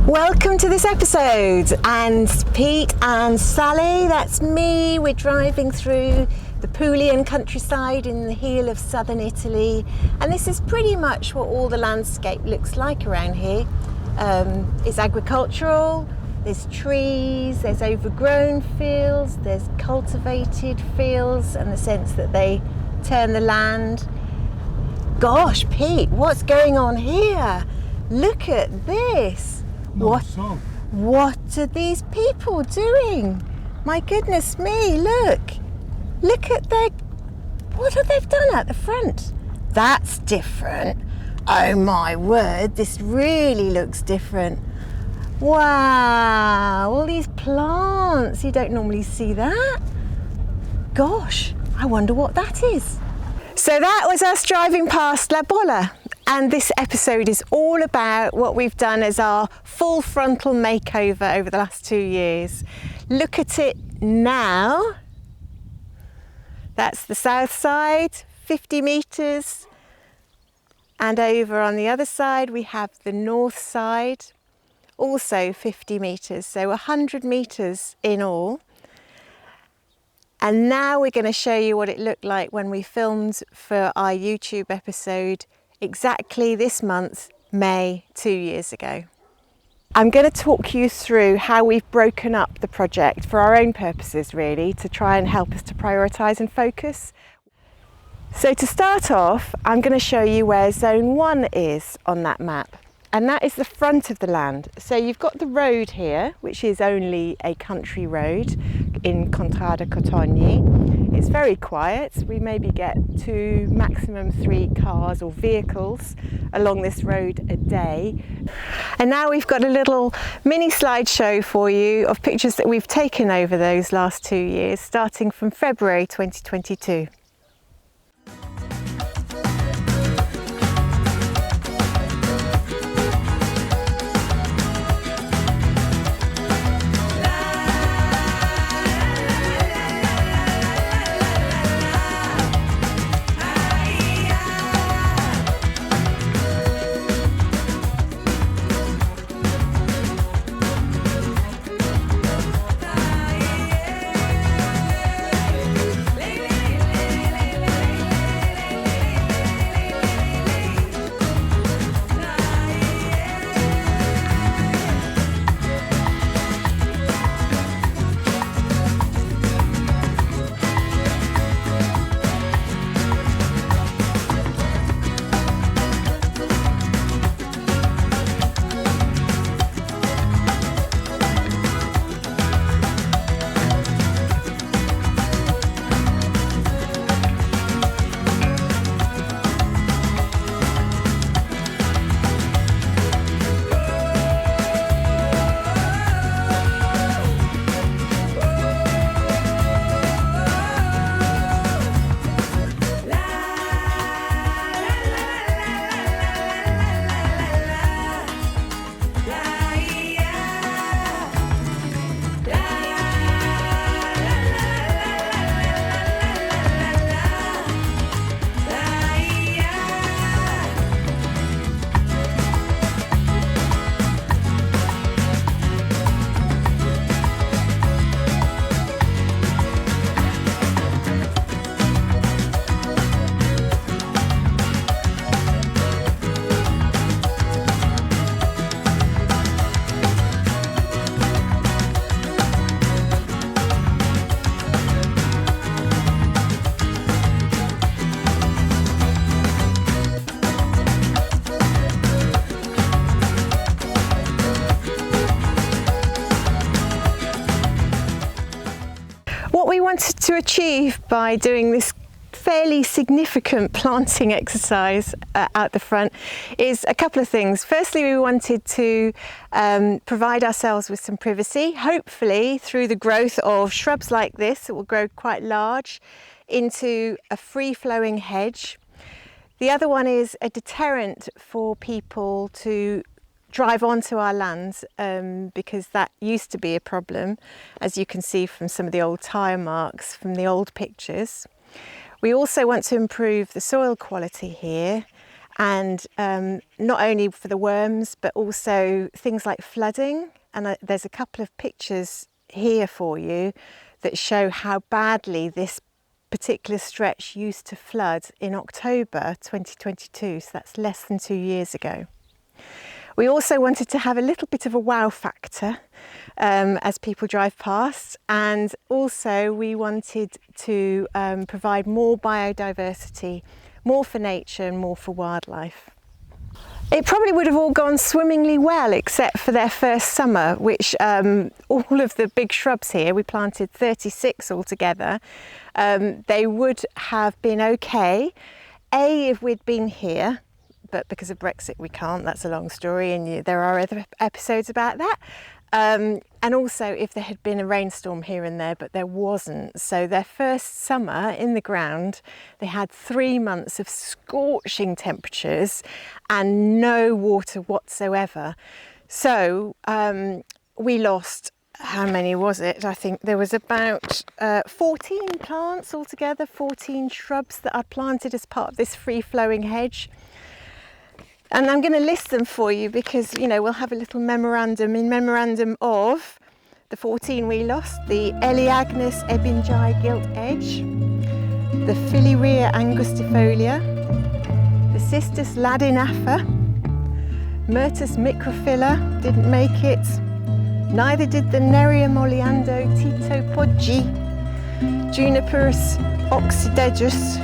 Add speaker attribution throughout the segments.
Speaker 1: Welcome to this episode, and Pete and Sally, that's me. We're driving through the Pulian countryside in the heel of southern Italy, and this is pretty much what all the landscape looks like around here. It's agricultural, there's trees, there's overgrown fields, there's cultivated fields, and the sense that they turn the land. Gosh, Pete, what's going on here? Look at this. What are these people doing? My goodness me, look at what have they done at the front? That's different. Oh my word, this really looks different. Wow, all these plants, you don't normally see that. Gosh, I wonder what that is. So that was us driving past La Bolla. And this episode is all about what we've done as our full frontal makeover over the last 2 years. Look at it now. That's the south side, 50 metres. And over on the other side, we have the north side, also 50 metres. So 100 metres in all. And now we're going to show you what it looked like when we filmed for our YouTube episode exactly this month, May, 2 years ago. I'm going to talk you through how we've broken up the project for our own purposes, really, to try and help us to prioritise and focus. So to start off, I'm going to show you where Zone 1 is on that map, and that is the front of the land. So you've got the road here, which is only a country road in Contrada Cottogni. It's very quiet. We maybe get 2, maximum 3 cars or vehicles along this road a day. And now we've got a little mini slideshow for you of pictures that we've taken over those last 2 years, starting from February 2022. What we wanted to achieve by doing this fairly significant planting exercise out the front is a couple of things. Firstly, we wanted to provide ourselves with some privacy, hopefully through the growth of shrubs like this that will grow quite large into a free-flowing hedge. The other one is a deterrent for people to drive onto our lands, because that used to be a problem, as you can see from some of the old tyre marks from the old pictures. We also want to improve the soil quality here and not only for the worms but also things like flooding. And there's a couple of pictures here for you that show how badly this particular stretch used to flood in October 2022, so that's less than 2 years ago. We also wanted to have a little bit of a wow factor as people drive past, and also we wanted to provide more biodiversity, more for nature and more for wildlife. It probably would have all gone swimmingly well except for their first summer, which all of the big shrubs here, we planted 36 altogether, they would have been okay, if we'd been here, but because of Brexit we can't, that's a long story, and there are other episodes about that. And also if there had been a rainstorm here and there, but there wasn't. So their first summer in the ground, they had 3 months of scorching temperatures and no water whatsoever. So we lost, how many was it? I think there was about 14 plants altogether, 14 shrubs that I planted as part of this free-flowing hedge. And I'm going to list them for you because, you know, we'll have a little memorandum in memorandum of the 14 we lost: the Elaeagnus ebingi gilt edge, the Phillyrea angustifolia, the Cistus ladinafa, Myrtus microphylla didn't make it, neither did the Nerea moliando titopodgi, Juniperus oxydedus,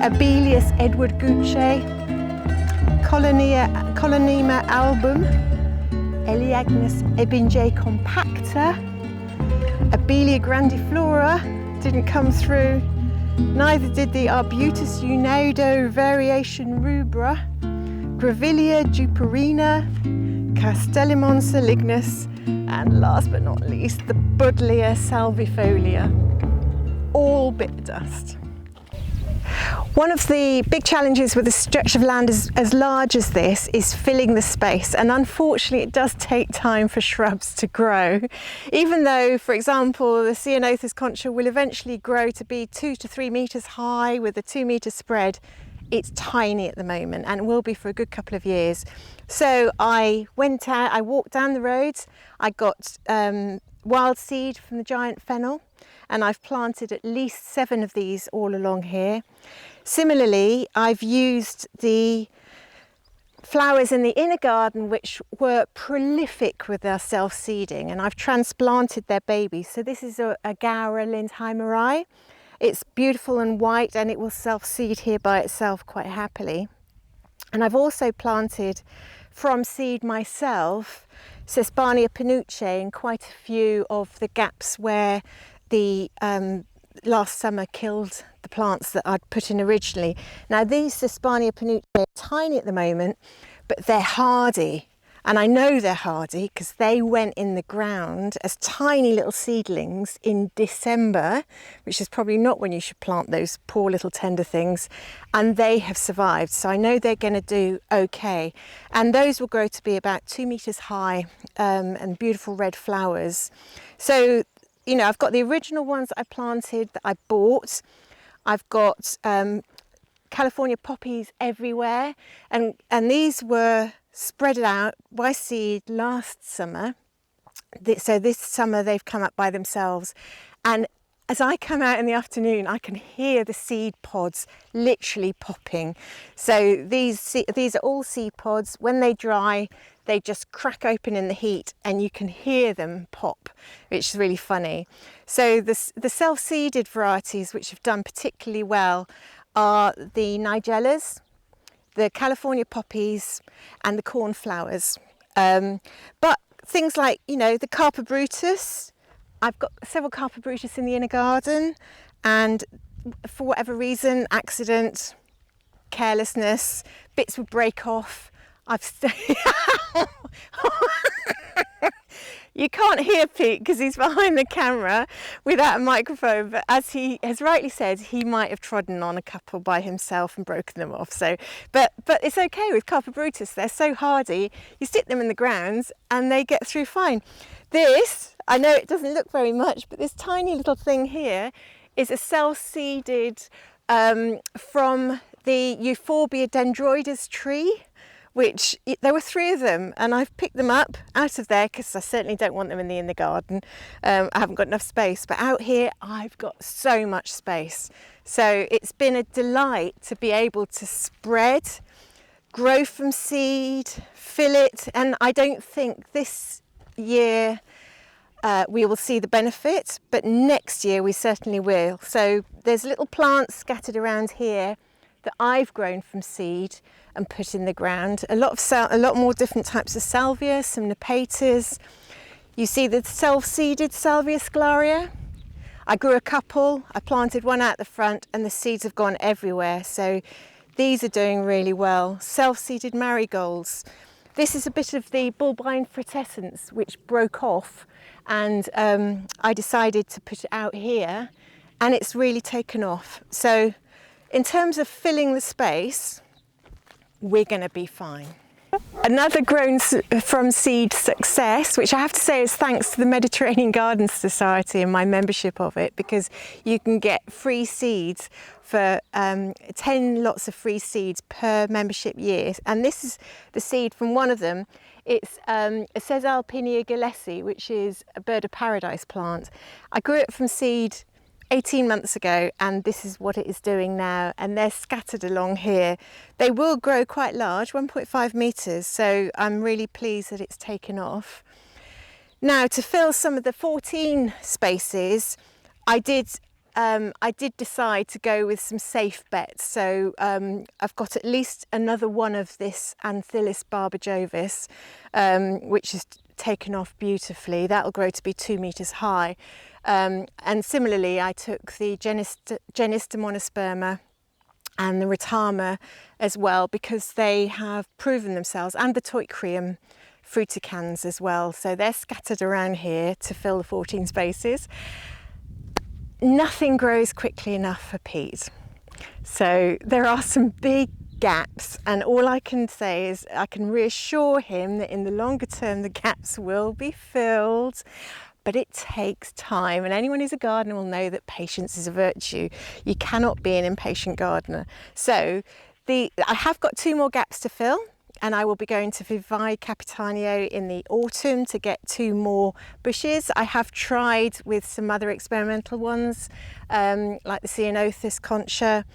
Speaker 1: Abelius Edward Gucci, Colonema album, Elaeagnus ebingi compacta, Abelia grandiflora didn't come through, neither did the Arbutus unado variation rubra, Grevillea juperina, Castellimon salignus, and last but not least the Buddleia salvifolia, all bit dust. One of the big challenges with a stretch of land as large as this is filling the space, and unfortunately it does take time for shrubs to grow. Even though, for example, the Ceanothus concha will eventually grow to be 2 to 3 metres high with a 2 metre spread, it's tiny at the moment and will be for a good couple of years. So I went out, I walked down the roads, I got wild seed from the giant fennel, and I've planted at least 7 of these all along here. Similarly, I've used the flowers in the inner garden which were prolific with their self-seeding, and I've transplanted their babies. So this is a Gaura lindheimeri. It's beautiful and white, and it will self-seed here by itself quite happily. And I've also planted from seed myself Sespania panucce in quite a few of the gaps where the last summer killed the plants that I'd put in originally. Now these Sespania panucce are tiny at the moment, but they're hardy. And I know they're hardy because they went in the ground as tiny little seedlings in December, which is probably not when you should plant those poor little tender things, and they have survived. So I know they're going to do okay. And those will grow to be about 2 metres high and beautiful red flowers. So, you know, I've got the original ones that I planted that I bought. I've got California poppies everywhere, and these were spread out by seed last summer. So this summer they've come up by themselves, and as I come out in the afternoon I can hear the seed pods literally popping. So these are all seed pods. When they dry, they just crack open in the heat and you can hear them pop, which is really funny. So the self-seeded varieties which have done particularly well are the Nigellas, the California poppies and the cornflowers. But things like, you know, the Carpa brutus, I've got several Carpa brutus in the inner garden, and for whatever reason, accident, carelessness, bits would break off. You can't hear Pete because he's behind the camera without a microphone, but as he has rightly said, he might have trodden on a couple by himself and broken them off. So, but it's okay with Carpa brutus. They're so hardy. You stick them in the ground and they get through fine. This, I know it doesn't look very much, but this tiny little thing here is a self-seeded from the Euphorbia dendroides tree, which there were 3 of them, and I've picked them up out of there because I certainly don't want them in the garden. I haven't got enough space, but out here I've got so much space. So it's been a delight to be able to spread, grow from seed, fill it, and I don't think this year we will see the benefit, but next year we certainly will. So there's little plants scattered around here that I've grown from seed and put in the ground. A lot more different types of salvia, some nepetas. You see the self-seeded salvia sclaria. I grew a couple, I planted one out the front, and the seeds have gone everywhere. So these are doing really well. Self-seeded marigolds. This is a bit of the bulbine frutescence which broke off, and I decided to put it out here, and it's really taken off. So in terms of filling the space, we're going to be fine. Another grown from seed success, which I have to say is thanks to the Mediterranean Garden Society and my membership of it, because you can get free seeds for 10 lots of free seeds per membership year. And this is the seed from one of them. It's a Caesalpinia gillesi, which is a bird of paradise plant. I grew it from seed 18 months ago, and this is what it is doing now, and they're scattered along here. They will grow quite large, 1.5 metres, so I'm really pleased that it's taken off. Now, to fill some of the 14 spaces, I did decide to go with some safe bets. So I've got at least another one of this Anthillis barbajovis, which is taken off beautifully. That'll grow to be 2 metres high. And similarly, I took the Genista monosperma and the Retama as well, because they have proven themselves, and the Toicrium fruticans as well. So they're scattered around here to fill the 14 spaces. Nothing grows quickly enough for Pete. So there are some big gaps, and all I can say is I can reassure him that in the longer term the gaps will be filled. But it takes time, and anyone who's a gardener will know that patience is a virtue. You cannot be an impatient gardener. So I have got 2 more gaps to fill, and I will be going to Vivae Capitanio in the autumn to get 2 more bushes. I have tried with some other experimental ones, like the Ceanothus concha.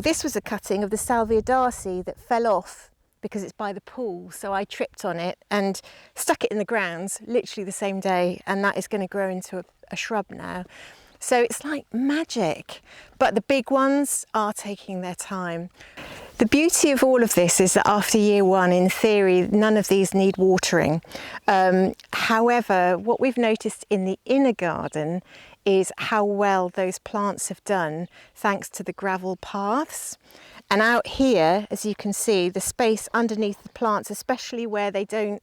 Speaker 1: This was a cutting of the Salvia Darcy that fell off because it's by the pool, so I tripped on it and stuck it in the grounds literally the same day, and that is going to grow into a shrub now. So it's like magic, but the big ones are taking their time. The beauty of all of this is that after year 1, in theory, none of these need watering. However, what we've noticed in the inner garden is how well those plants have done thanks to the gravel paths. And out here, as you can see, the space underneath the plants, especially where they don't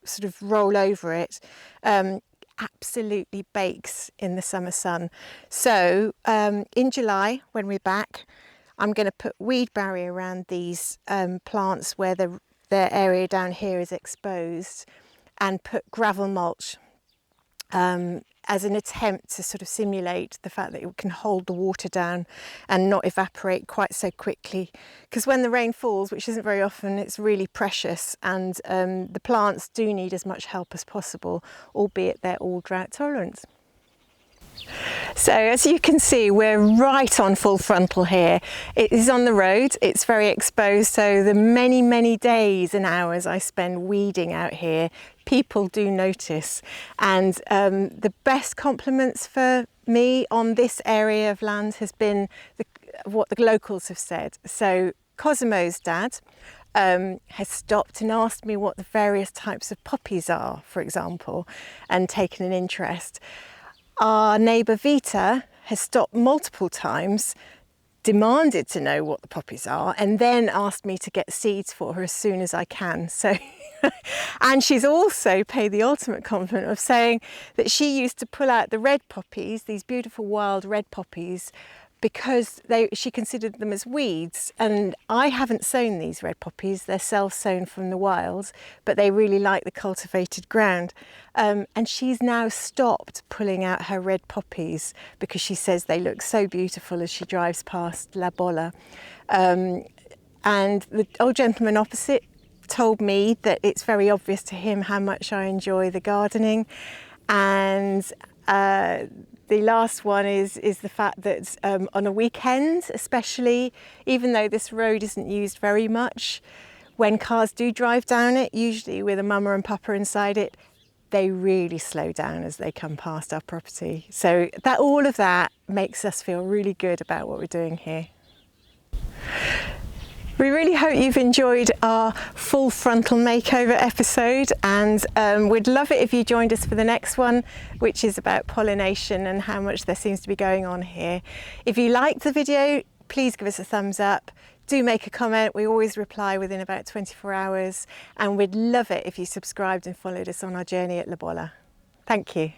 Speaker 1: sort of roll over it, absolutely bakes in the summer sun. So in July, when we're back, I'm going to put weed barrier around these plants where their area down here is exposed, and put gravel mulch as an attempt to sort of simulate the fact that it can hold the water down and not evaporate quite so quickly. Because when the rain falls, which isn't very often, it's really precious, and the plants do need as much help as possible, albeit they're all drought tolerant. So as you can see, we're right on full frontal here. It is on the road, it's very exposed, so the many days and hours I spend weeding out here, people do notice. And the best compliments for me on this area of land has been what the locals have said. So Cosimo's dad has stopped and asked me what the various types of poppies are, for example, and taken an interest. Our neighbour Vita has stopped multiple times, demanded to know what the poppies are, and then asked me to get seeds for her as soon as I can. So, and she's also paid the ultimate compliment of saying that she used to pull out the red poppies, these beautiful wild red poppies, because she considered them as weeds. And I haven't sown these red poppies, they're self-sown from the wild, but they really like the cultivated ground. And she's now stopped pulling out her red poppies because she says they look so beautiful as she drives past La Bolla. And the old gentleman opposite told me that it's very obvious to him how much I enjoy the gardening. And the last one is the fact that on a weekend especially, even though this road isn't used very much, when cars do drive down it, usually with a mama and papa inside it, they really slow down as they come past our property. So that all of that makes us feel really good about what we're doing here. We really hope you've enjoyed our full frontal makeover episode, and we'd love it if you joined us for the next one, which is about pollination and how much there seems to be going on here. If you liked the video, please give us a thumbs up. Do make a comment. We always reply within about 24 hours, and we'd love it if you subscribed and followed us on our journey at La Bolla. Thank you.